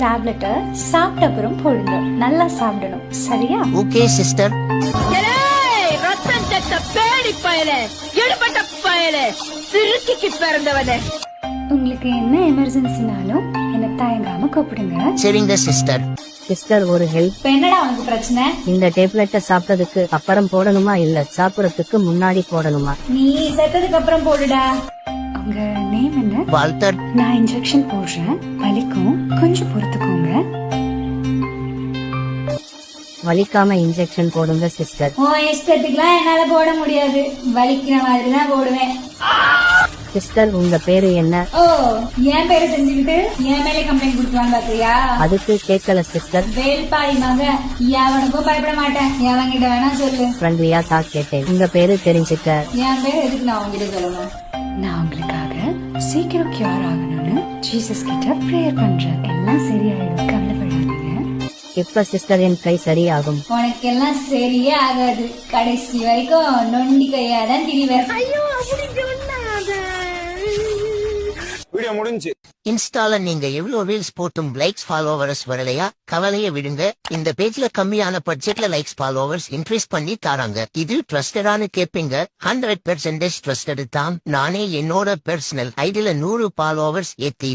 டேப்லெட்டை சாப்பிட்ட அப்புறம் போடுங்க. நல்லா சாப்பிடணும், சரியா? Okay sister. உங்களுக்கு என்ன எமர்ஜென்சினாலும் என்ன தயங்காம கூப்பிடுங்க. சரிங்க சிஸ்டர். சிஸ்டர், ஒரு ஹெல்ப். இப்ப என்னடா உனக்கு பிரச்சனை? இந்த டேப்லெட்டை சாப்பிட்டதுக்கு அப்புறம் போடணுமா இல்ல சாப்பிடறதுக்கு முன்னாடி போடணுமா? நீ செத்ததுக்கு அப்புறம் போடுடா. உங்க நேம் என்ன? வால்டர். நான் இன்ஜெக்ஷன் போடுறேன், வலிக்கும், கொஞ்சம் பொறுத்துக்கோங்க. வலிக்காம இன்ஜெக்ஷன் போடுங்க சிஸ்டர். உன் இஷ்டத்துக்குலாம் என்னால போட முடியாது, வலிக்கிற மாதிரி தான் போடுவேன். சிஸ்டர், உங்க பேரு என்ன? ஓ, என் பேரை செஞ்சுக்கிட்டு என் மேலே கம்ப்ளைண்ட் கொடுத்துவாங்க பாத்தியா? அதுக்கு கேட்கல சிஸ்டர். வேல்பாய் மக, எவனுக்கும் பயப்பட மாட்டேன். எவன்கிட்ட வேணா சொல்லு. ஃப்ரெண்ட்லியா தான் கேட்டேன். உங்க பேரு தெரிஞ்சுக்க. என் பேர் எதுக்கு நான் உங்ககிட்ட சொல்லணும்? நான் உங்களுக்காக சீக்கிரம் கியூர் ஆகணும்னு ஜீசஸ் கிட்ட பிரேயர் பண்றேன். எல்லாம் சரியாயிடும், கவலைப்படாதீங்க. இப்ப சிஸ்டர் என் கை சரியாகும். உனக்கெல்லாம் சரியே ஆகாது, கடைசி வரைக்கும் நொண்டி கையாதான் திரிவேன். வீடியோ முடிஞ்சு. இன்ஸ்டால நீங்க எவ்வளவு ரீல்ஸ் போட்டும் லைக்ஸ் ஃபாலோவர்ஸ் வரலையா? கவலைய விடுங்க. இந்த பேஜ்ல கம்மியான பட்ஜெட்ல லைக்ஸ் ஃபாலோவர்ஸ் இன்க்ரீஸ் பண்ணி தராங்க. இது ட்ரஸ்டடானு கேப்பீங்க. 100% ட்ரஸ்டட் தான். நானே என்னோட பர்சனல் ஐடியில 100 ஃபாலோவர்ஸ் ஏத்தி